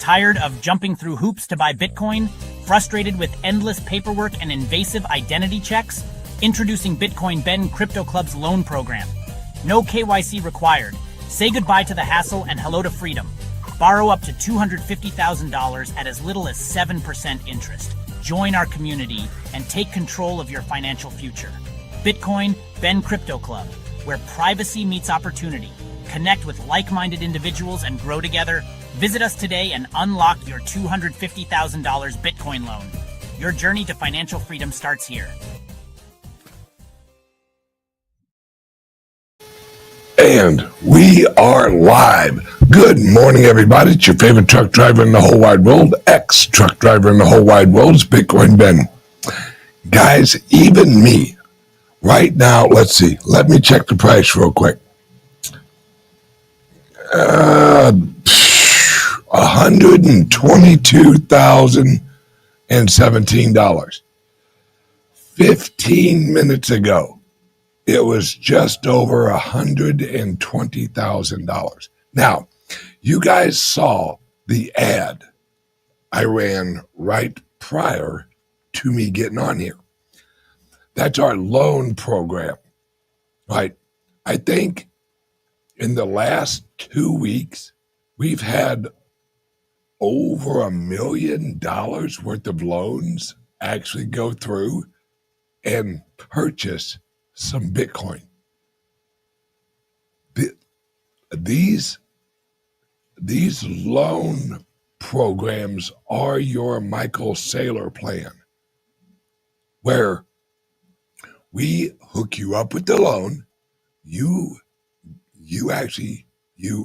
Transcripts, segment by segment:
Tired of jumping through hoops to buy Bitcoin? Frustrated with endless paperwork and invasive identity checks? Introducing Bitcoin Ben Crypto Club's loan program. No KYC required. Say goodbye to the hassle and hello to freedom. Borrow up to $250,000 at as little as 7% interest. Join our community and take control of your financial future. Bitcoin Ben Crypto Club, where privacy meets opportunity. Connect with like-minded individuals and grow together. Visit us today and unlock your $250,000 Bitcoin loan. Your journey to financial freedom starts here. And we are live. Good morning, everybody. It's your favorite truck driver in the whole wide world, ex-truck driver in the whole wide world, is Bitcoin Ben. Guys, even me, right now, let's see. Let me check the price real quick. $122,017. 15 minutes ago, it was just over $120,000. Now, you guys saw the ad I ran right prior to me getting on here. That's our loan program, right? I think in the last 2 weeks, we've had over $1 million worth of loans actually go through and purchase some Bitcoin. These loan programs are your Michael Saylor plan, where we hook you up with the loan, you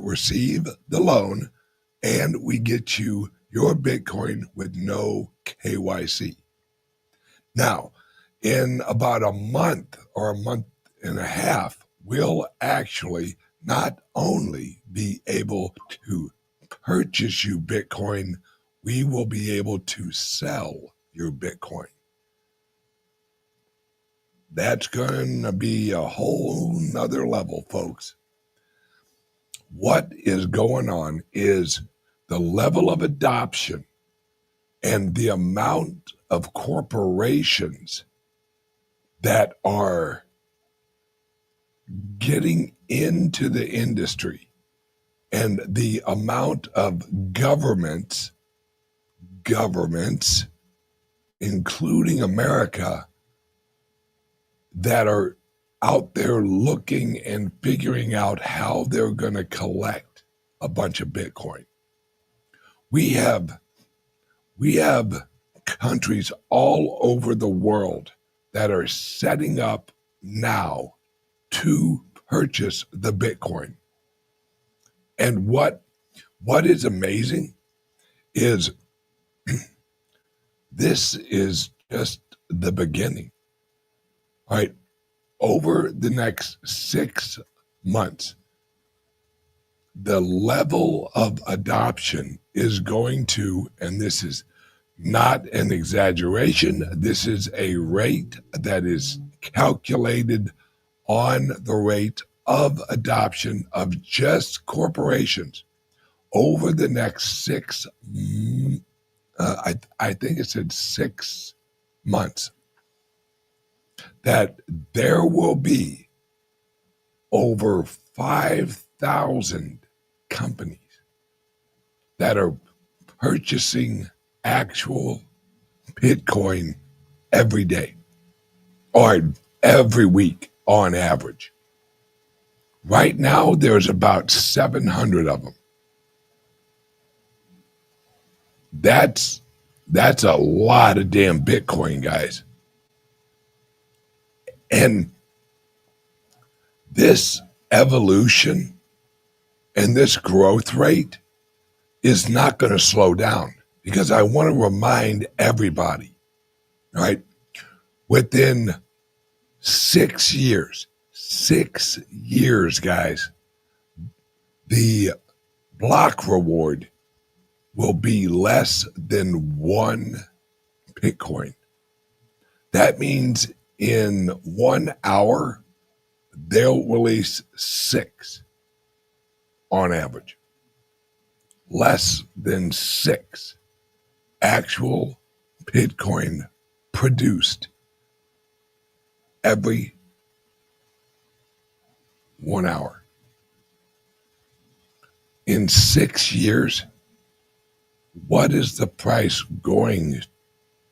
receive the loan, and we get you your Bitcoin with no KYC. Now, in about a month or a month and a half, we'll actually not only be able to purchase you Bitcoin, we will be able to sell your Bitcoin. That's going to be a whole nother level, folks. What is going on is the level of adoption and the amount of corporations that are getting into the industry and the amount of governments, including America, that are out there looking and figuring out how they're going to collect a bunch of Bitcoin. We have countries all over the world that are setting up now to purchase the Bitcoin. And what is amazing is this is just the beginning. All right, over the next 6 months, the level of adoption is going to, and this is not an exaggeration, this is a rate that is calculated on the rate of adoption of just corporations over the next I think it said 6 months, that there will be over 5,000 companies that are purchasing actual Bitcoin every day or every week on average. Right now, there's about 700 of them. That's a lot of damn Bitcoin, guys. And this evolution and this growth rate is not going to slow down, because I want to remind everybody, right? Within 6 years, guys, the block reward will be less than 1 Bitcoin. That means in 1 hour, they'll release 6 on average. less than 6 actual Bitcoin produced every 1 hour. In 6 years, what is the price going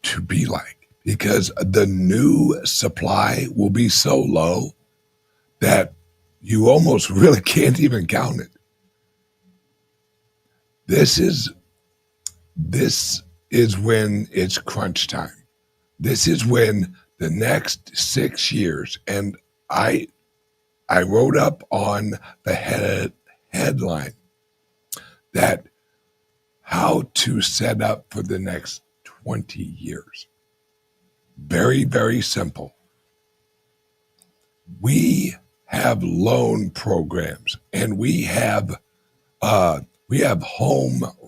to be like? Because the new supply will be so low that you almost really can't even count it. This is when it's crunch time. This is when the next 6 years, and I wrote up on the headline that how to set up for the next 20 years. Very, very simple. We have loan programs, and we have home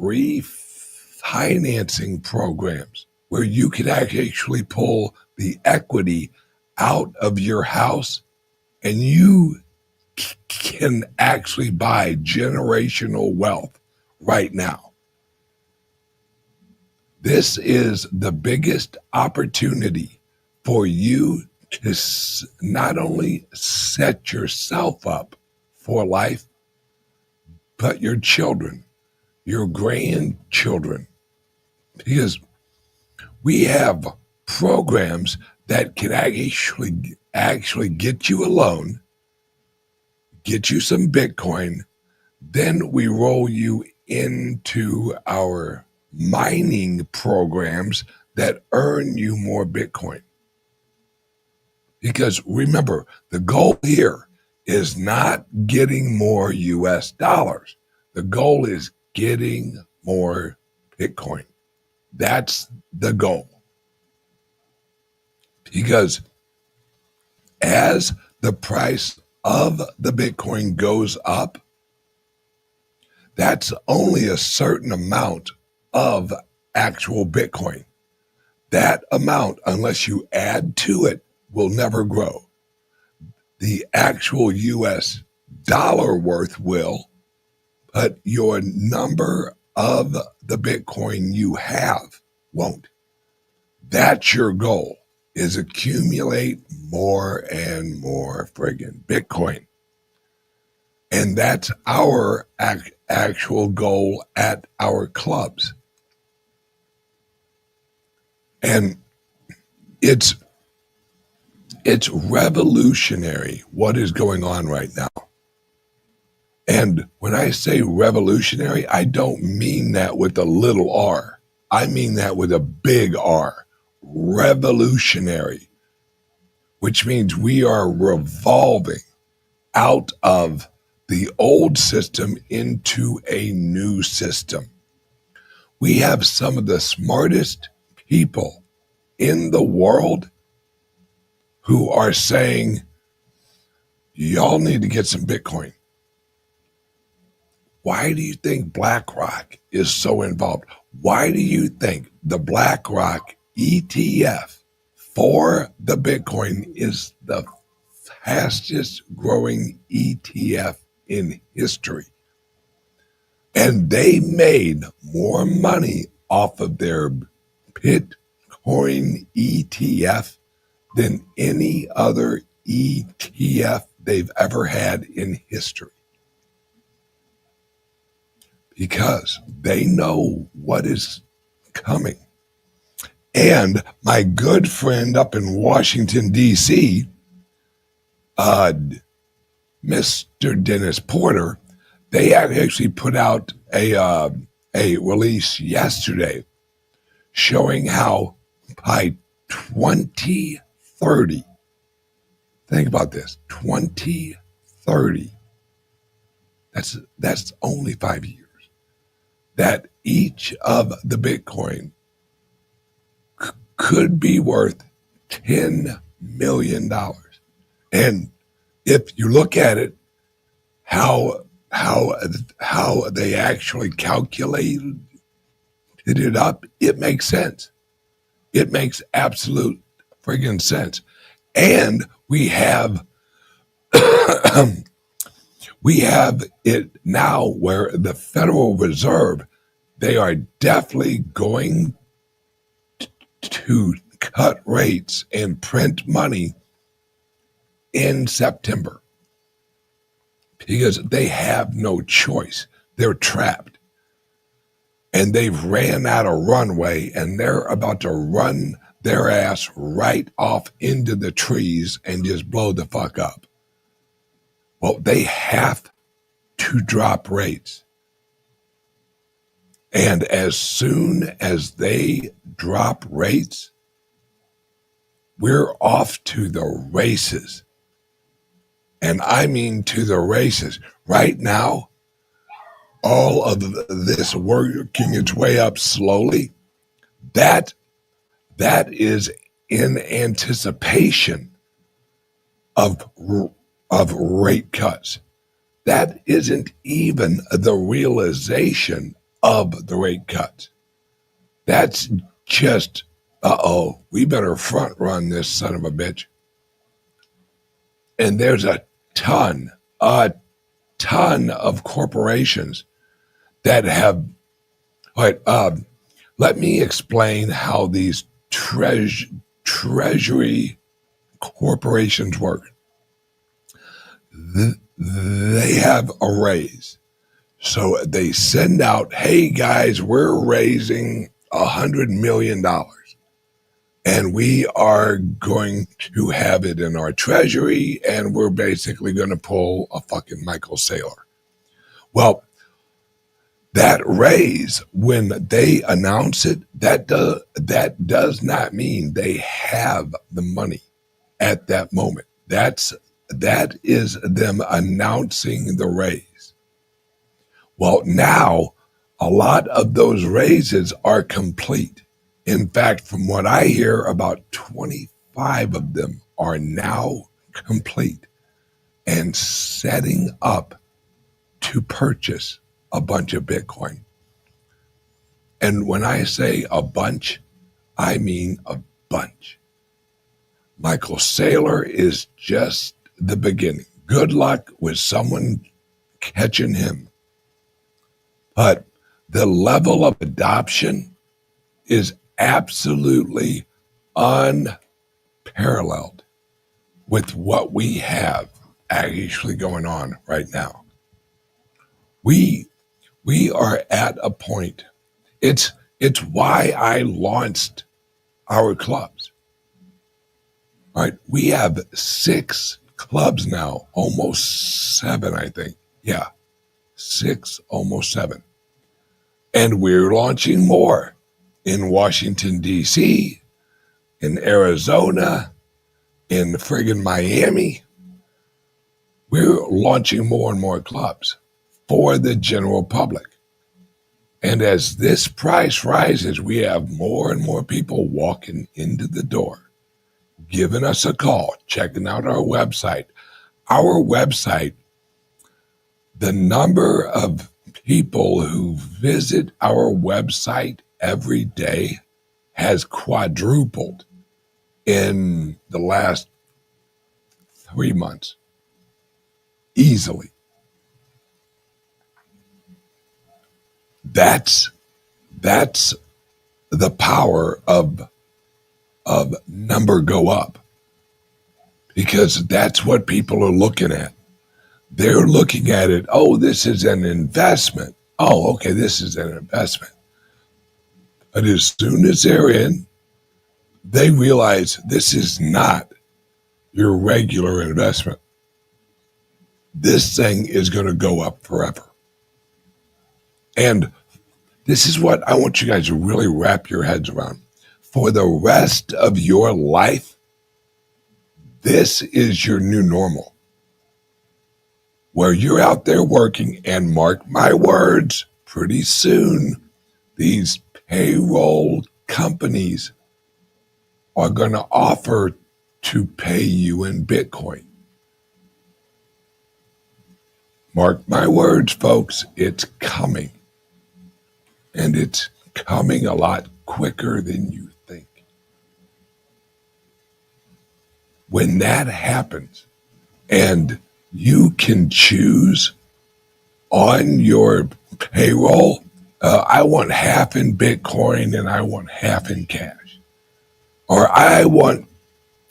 refinancing programs where you can actually pull the equity out of your house, and you can actually buy generational wealth right now. This is the biggest opportunity for you to not only set yourself up for life, but your children, your grandchildren, because we have programs that can actually get you a loan, get you some Bitcoin, then we roll you into our mining programs that earn you more Bitcoin. Because remember, the goal here is not getting more US dollars. The goal is getting more Bitcoin. That's the goal. Because as the price of the Bitcoin goes up, that's only a certain amount of actual Bitcoin. That amount, unless you add to it, will never grow. The actual US dollar worth will, but your number of the Bitcoin you have won't. That's your goal, is accumulate more and more friggin' Bitcoin. And that's our actual goal at our clubs. And it's revolutionary what is going on right now. And when I say revolutionary, I don't mean that with a little r. I mean that with a big R. Revolutionary, which means we are revolving out of the old system into a new system. We have some of the smartest people in the world who are saying, y'all need to get some Bitcoin. Why do you think BlackRock is so involved? Why do you think the BlackRock ETF for the Bitcoin is the fastest growing ETF in history? And they made more money off of their Bitcoin ETF than any other ETF they've ever had in history. Because they know what is coming. And my good friend up in Washington, D.C., Mr. Dennis Porter, they actually put out a release yesterday showing how by 2030, think about this, 2030, that's only 5 years, that each of the Bitcoin could be worth $10 million. And if you look at it, how they actually calculated it up, it makes sense. It makes absolute friggin' sense. And we have We have it now where the Federal Reserve, they are definitely going to cut rates and print money in September because they have no choice. They're trapped. And they've ran out of runway, and they're about to run their ass right off into the trees and just blow the fuck up. Well, they have to drop rates. And as soon as they drop rates, we're off to the races. And I mean to the races. Right now, all of this working its way up slowly, that is in anticipation of rate cuts. That isn't even the realization of the rate cuts. That's just, we better front run this son of a bitch. And there's a ton of corporations that have, all right, let me explain how these treasury corporations work. They have a raise. So they send out, hey guys, we're raising $100 million. And we are going to have it in our treasury, and we're basically going to pull a fucking Michael Saylor. Well, that raise, when they announce it, that does not mean they have the money at that moment. That is them announcing the raise. Well, now a lot of those raises are complete. In fact, from what I hear, about 25 of them are now complete and setting up to purchase a bunch of Bitcoin. And when I say a bunch, I mean a bunch. Michael Saylor is just the beginning. Good luck with someone catching him. But the level of adoption is absolutely unparalleled with what we have actually going on right now. We are at a point. It's why I launched our clubs. All right, we have 6 clubs now, almost 7, I think. Yeah, 6, almost 7. And we're launching more in Washington, D.C., in Arizona, in friggin' Miami. We're launching more and more clubs for the general public. And as this price rises, we have more and more people walking into the door, giving us a call, checking out our website. Our website, the number of people who visit our website every day has quadrupled in the last 3 months, easily. That's the power of number go up, because that's what people are looking at. They're looking at it, oh, this is an investment. Oh, okay, this is an investment. But as soon as they're in, they realize this is not your regular investment. This thing is going to go up forever. And this is what I want you guys to really wrap your heads around. For the rest of your life, this is your new normal, where you're out there working, and mark my words, pretty soon, these payroll companies are going to offer to pay you in Bitcoin. Mark my words, folks, it's coming. And it's coming a lot quicker than you think. When that happens, and you can choose on your payroll, I want half in Bitcoin and I want half in cash. Or I want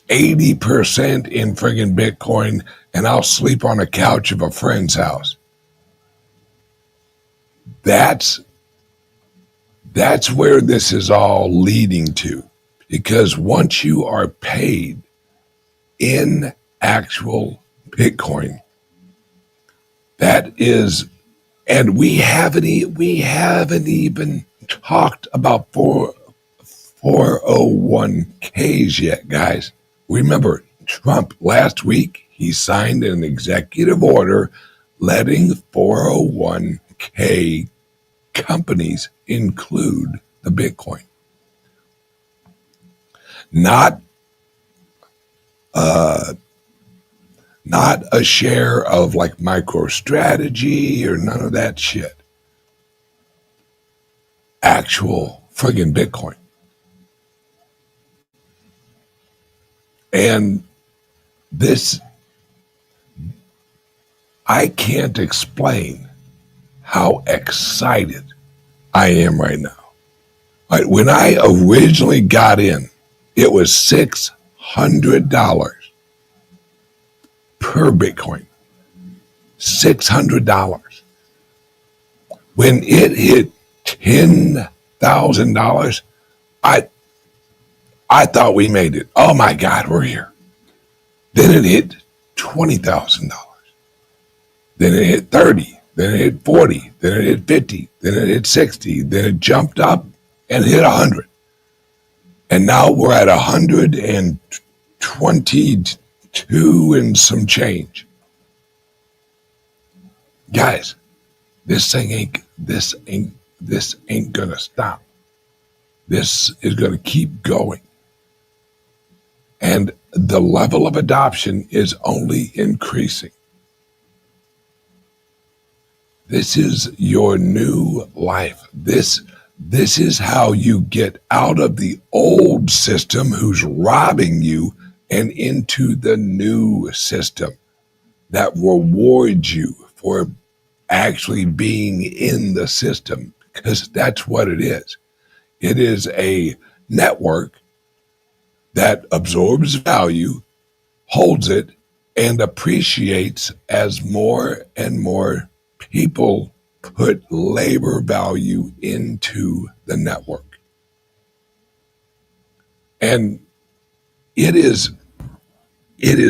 80% in friggin' Bitcoin and I'll sleep on a couch of a friend's house. That's where this is all leading to. Because once you are paid in actual Bitcoin, that is, and we haven't even talked about 401ks yet, guys. Remember, Trump last week, he signed an executive order letting 401k companies include the Bitcoin. Not a share of like MicroStrategy or none of that shit. Actual friggin' Bitcoin. And this, I can't explain how excited I am right now. Right, when I originally got in, it was $600 per Bitcoin. $600. When it hit $10,000, I thought we made it. Oh my God, we're here. Then it hit $20,000. Then it hit 30. Then it hit 40. Then it hit 50. Then it hit 60. Then it jumped up and hit 100. And now we're at 122 and some change. Guys, this ain't gonna stop. This is gonna keep going. And the level of adoption is only increasing. This is your new life. This is how you get out of the old system who's robbing you and into the new system that rewards you for actually being in the system, because that's what it is. It is a network that absorbs value, holds it, and appreciates as more and more people put labor value into the network. And it is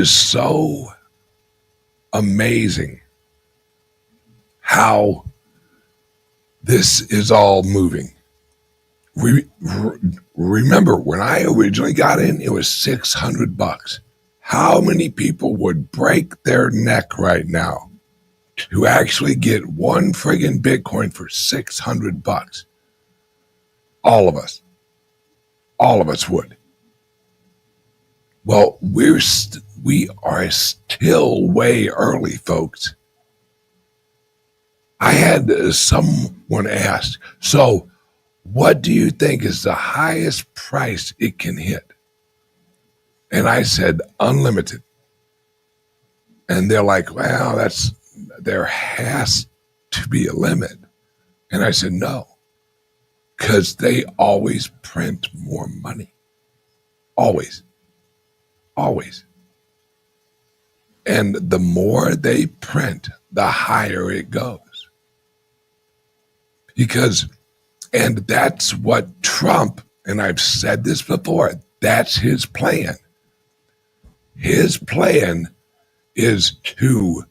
so amazing how this is all moving. Remember, when I originally got in, it was $600. How many people would break their neck right now to actually get one friggin' Bitcoin for $600? All of us would. Well, we are still way early, folks. I had someone ask, so what do you think is the highest price it can hit? And I said, unlimited. And they're like, well, there has to be a limit. And I said, no, because they always print more money. Always. And the more they print, the higher it goes. And that's what Trump, and I've said this before, that's his plan. His plan is to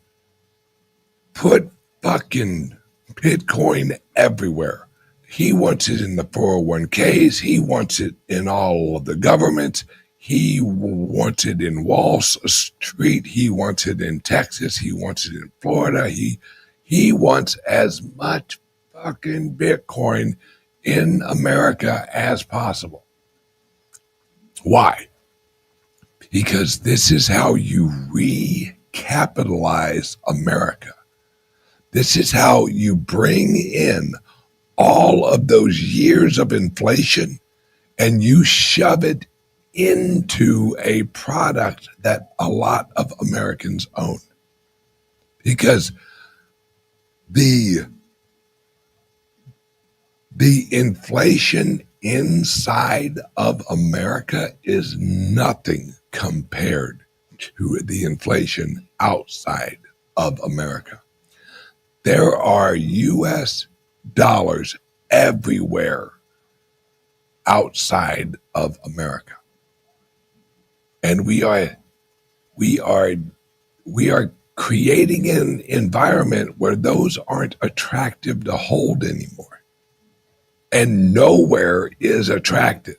put fucking Bitcoin everywhere. He wants it in the 401ks. He wants it in all of the governments. He wants it in Wall Street. He wants it in Texas. He wants it in Florida. He wants as much fucking Bitcoin in America as possible. Why? Because this is how you recapitalize America. This is how you bring in all of those years of inflation and you shove it into a product that a lot of Americans own. because the inflation inside of America is nothing compared to the inflation outside of America. There are US dollars everywhere outside of America. And we are creating an environment where those aren't attractive to hold anymore. And nowhere is attractive.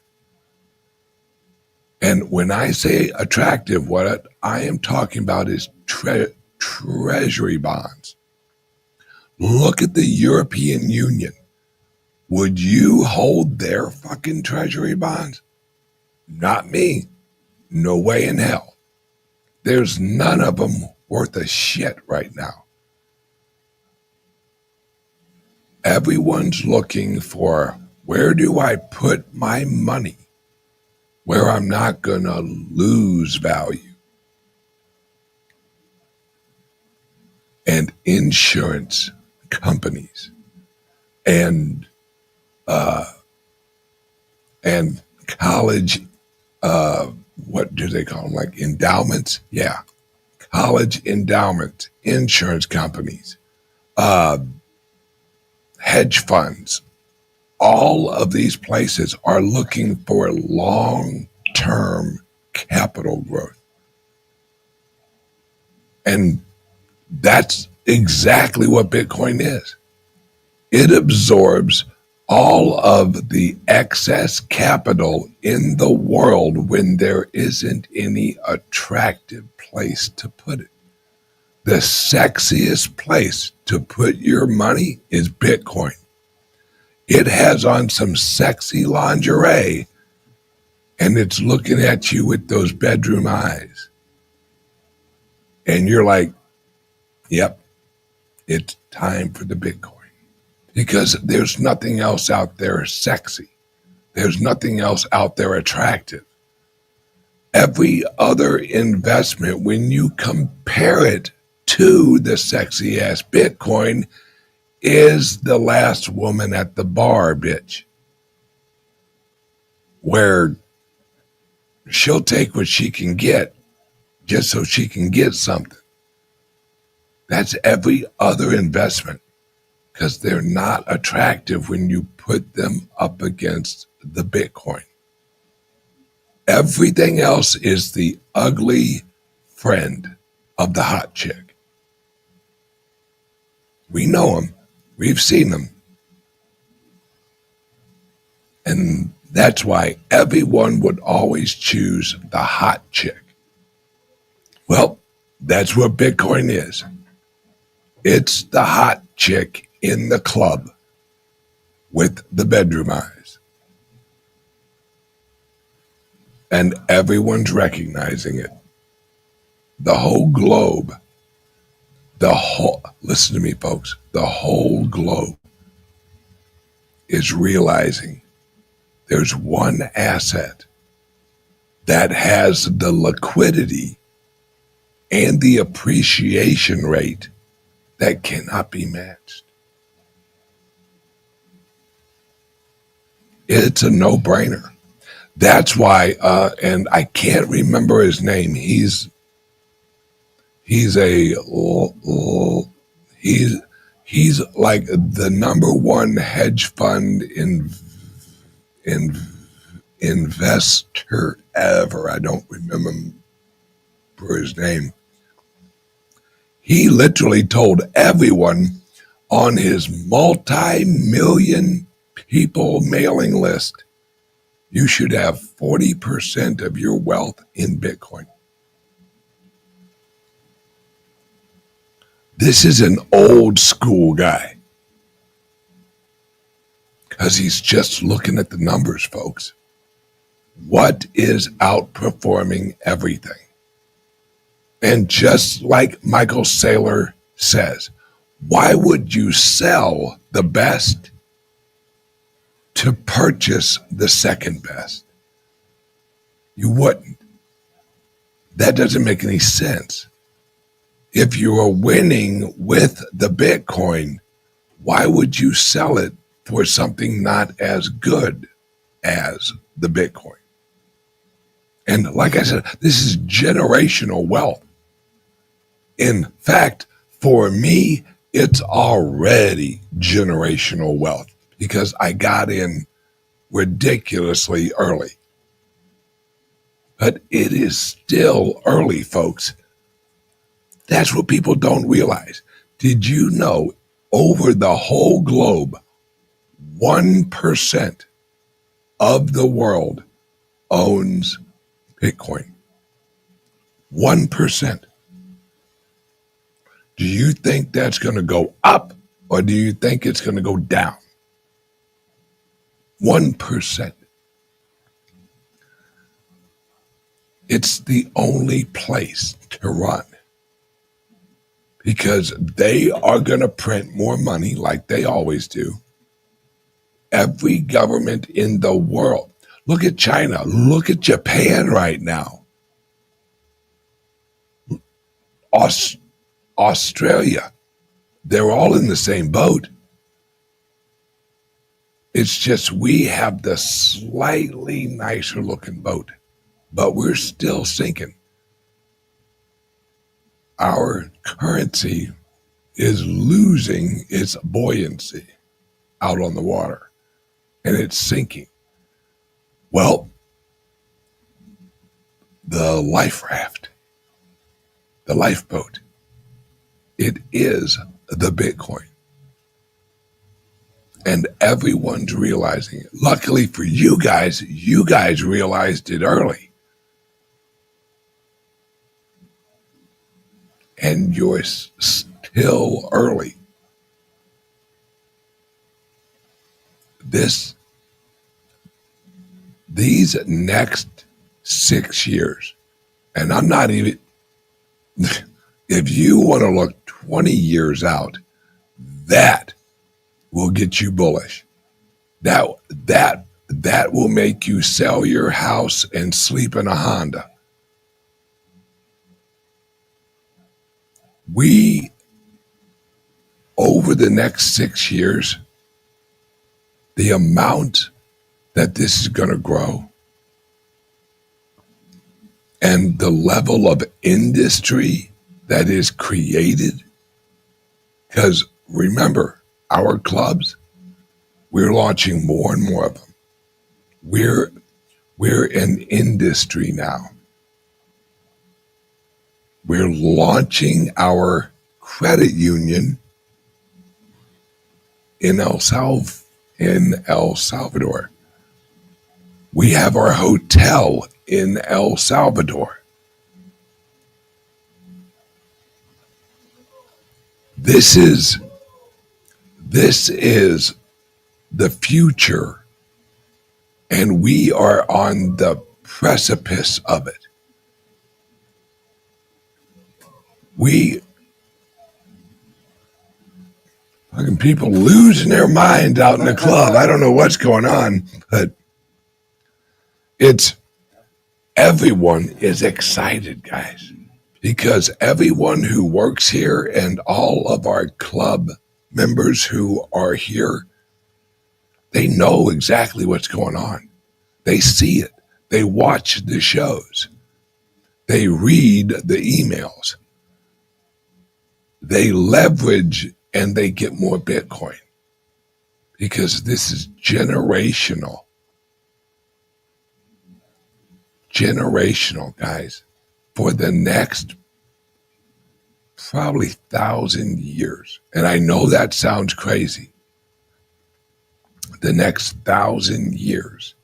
And when I say attractive, what I am talking about is treasury bonds. Look at the European Union. Would you hold their fucking treasury bonds? Not me. No way in hell. There's none of them worth a shit right now. Everyone's looking for, where do I put my money where I'm not going to lose value? And insurance companies and college, what do they call them? Like endowments? Yeah. College endowments, insurance companies, hedge funds. All of these places are looking for long-term capital growth. And that's exactly what Bitcoin is. It absorbs all of the excess capital in the world when there isn't any attractive place to put it. The sexiest place to put your money is Bitcoin. It has on some sexy lingerie and it's looking at you with those bedroom eyes. And you're like, yep, it's time for the Bitcoin. Because there's nothing else out there sexy. There's nothing else out there attractive. Every other investment, when you compare it to the sexy ass Bitcoin, is the last woman at the bar, bitch. Where she'll take what she can get just so she can get something. That's every other investment. Because they're not attractive when you put them up against the Bitcoin. Everything else is the ugly friend of the hot chick. We know them. We've seen them. And that's why everyone would always choose the hot chick. Well, that's what Bitcoin is. It's the hot chick in the club with the bedroom eyes. And everyone's recognizing it. The whole globe, listen to me, folks, the whole globe is realizing there's one asset that has the liquidity and the appreciation rate that cannot be matched. It's a no-brainer. That's why, and I can't remember his name. He's like the number one hedge fund investor ever. I don't remember his name. He literally told everyone on his multi-million people mailing list, you should have 40% of your wealth in Bitcoin. This is an old school guy because he's just looking at the numbers, folks. What is outperforming everything? And just like Michael Saylor says, why would you sell the best to purchase the second best? You wouldn't. That doesn't make any sense. If you are winning with the Bitcoin, why would you sell it for something not as good as the Bitcoin? And like I said, this is generational wealth. In fact, for me, it's already generational wealth because I got in ridiculously early. But it is still early, folks. That's what people don't realize. Did you know over the whole globe, 1% of the world owns Bitcoin? 1%. Do you think that's going to go up or do you think it's going to go down? 1%. It's the only place to run because they are going to print more money like they always do. Every government in the world. Look at China. Look at Japan right now. Australia. They're all in the same boat. It's just we have the slightly nicer looking boat, but we're still sinking. Our currency is losing its buoyancy out on the water, and it's sinking. Well, the life raft, the lifeboat, it is the Bitcoin. And everyone's realizing it. Luckily for you guys realized it early. And you're still early. These next 6 years, and I'm not even, if you want to look 20 years out, that will get you bullish. That will make you sell your house and sleep in a Honda. Over the next 6 years, the amount that this is going to grow and the level of industry that is created, because remember, our clubs, we're launching more and more of them. We're an industry now. We're launching our credit union in El Salvador. We have our hotel in El Salvador. This is the future, and we are on the precipice of it. Fucking people losing their mind out in the club. I don't know what's going on, but everyone is excited, guys, because everyone who works here and all of our club members who are here, they know exactly what's going on. They see it. They watch the shows. They read the emails. They leverage and they get more Bitcoin because this is generational. Generational, guys. For the next probably 1,000 years. And I know that sounds crazy. The next 1,000 years,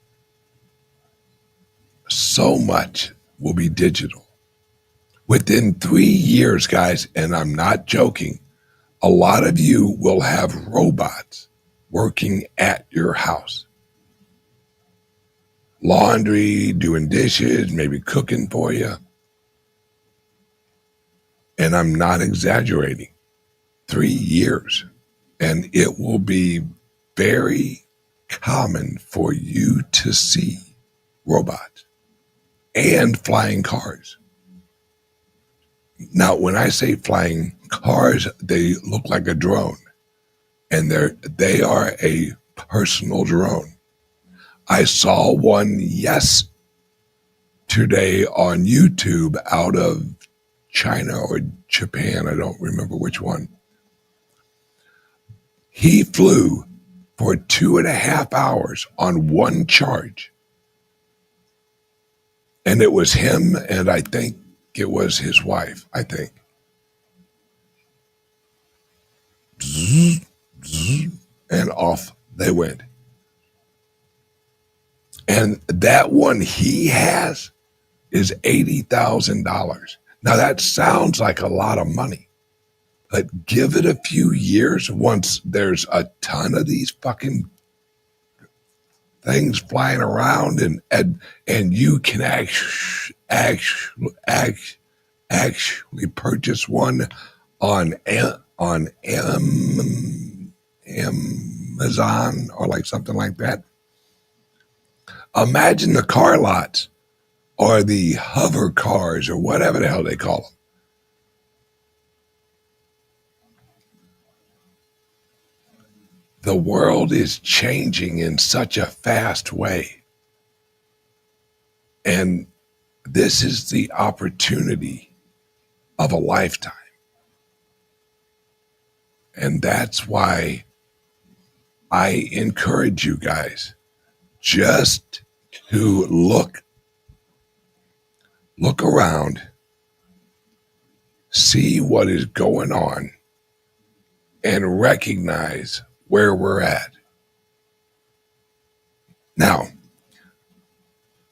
so much will be digital. Within 3 years, guys, and I'm not joking, a lot of you will have robots working at your house. Laundry, doing dishes, maybe cooking for you. And I'm not exaggerating. 3 years. And it will be very common for you to see robots and flying cars. Now, when I say flying cars, they look like a drone, and they are a personal drone. I saw one yesterday on YouTube out of China or Japan. I don't remember which one. He flew for 2.5 hours on one charge. And it was him, and I think it was his wife, I think. Zzz, zzz, and off they went. And that one he has is $80,000. Now that sounds like a lot of money, but give it a few years, once there's a ton of these fucking things flying around, and you can actually purchase one on Amazon or like something like that. Imagine the car lots or the hover cars or whatever the hell they call them. The world is changing in such a fast way. And this is the opportunity of a lifetime. And that's why I encourage you guys just to look around, see what is going on, and recognize where we're at. Now,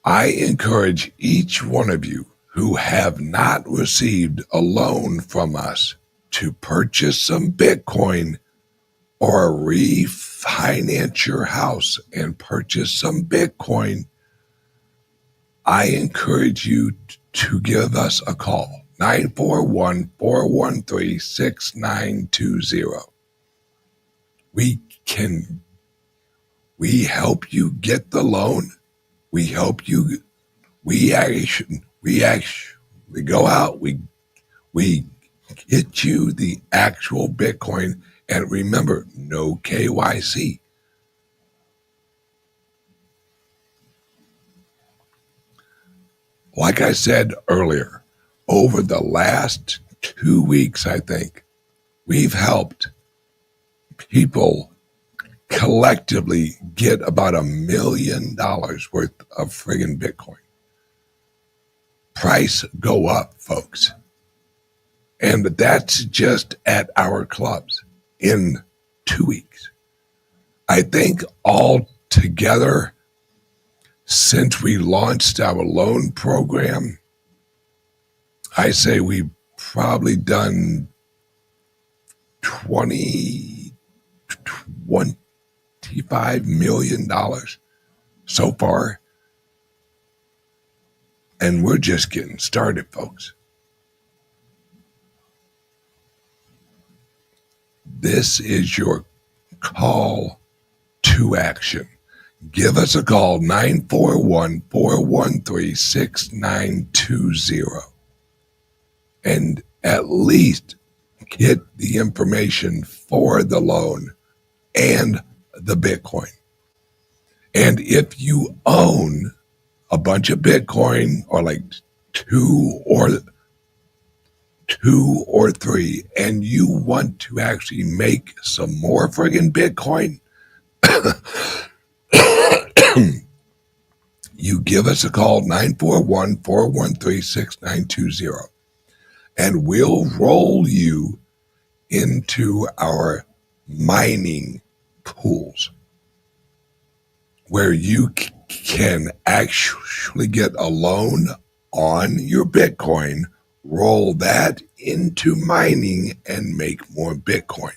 I encourage each one of you who have not received a loan from us to purchase some Bitcoin or refinance your house and purchase some Bitcoin. I encourage you to give us a call, 941-413-6920. We help you get the loan. We help you. We actually go out. We get you the actual Bitcoin, and remember, no KYC. Like I said earlier, over the last 2 weeks, I think, we've helped people collectively get about $1 million worth of friggin' Bitcoin. Price go up, folks. And that's just at our clubs in 2 weeks. I think all together, since we launched our loan program, I say we've probably done $25 million so far. And we're just getting started, folks. This is your call to action. Give us a call, 941-413-6920. And at least get the information for the loan and the Bitcoin. And if you own a bunch of Bitcoin, or like two or three, and you want to actually make some more friggin' Bitcoin, you give us a call, 941-413-6920, and we'll roll you into our mining pools where you can actually get a loan on your Bitcoin, roll that into mining, and make more Bitcoin.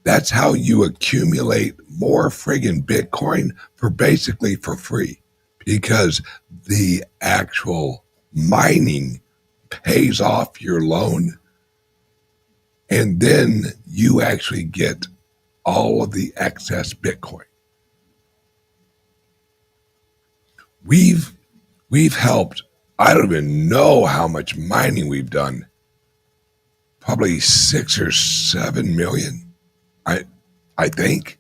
That's how you accumulate more friggin' Bitcoin for basically for free, because the actual mining pays off your loan, and then you actually get all of the excess Bitcoin. We've helped I don't even know how much mining we've done. Probably 6 or 7 million, I think.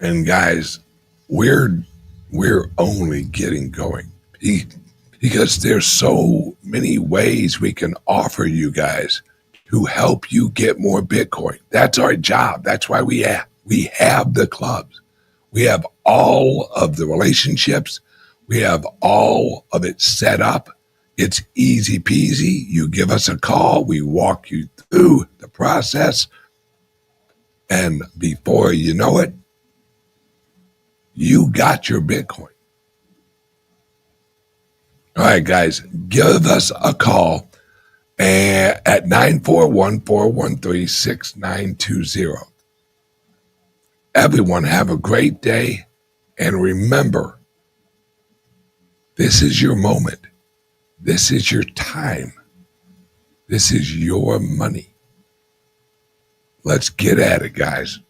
And guys, we're only getting going because there's so many ways we can offer you guys to help you get more Bitcoin. That's our job. That's why we have the clubs. We have all of the relationships. We have all of it set up. It's easy peasy. You give us a call. We walk you through the process. And before you know it, you got your Bitcoin. All right, guys, give us a call at 941-413-6920. Everyone have a great day. And remember, this is your moment. This is your time. This is your money. Let's get at it, guys.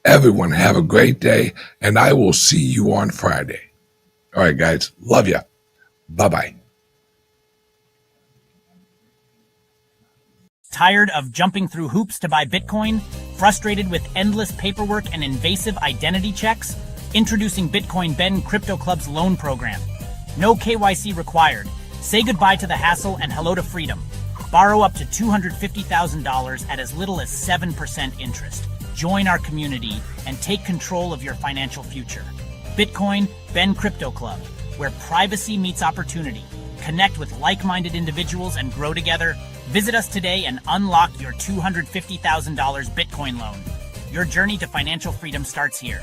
Everyone have a great day, and I will see you on Friday. All right, guys. Love ya. Bye-bye. Tired of jumping through hoops to buy Bitcoin? Frustrated with endless paperwork and invasive identity checks? Introducing Bitcoin Ben Crypto Club's loan program. No KYC required. Say goodbye to the hassle and hello to freedom. Borrow up to $250,000 at as little as 7% interest. Join our community and take control of your financial future. Bitcoin Ben Crypto Club, where privacy meets opportunity. Connect with like-minded individuals and grow together. Visit us today and unlock your $250,000 Bitcoin loan. Your journey to financial freedom starts here.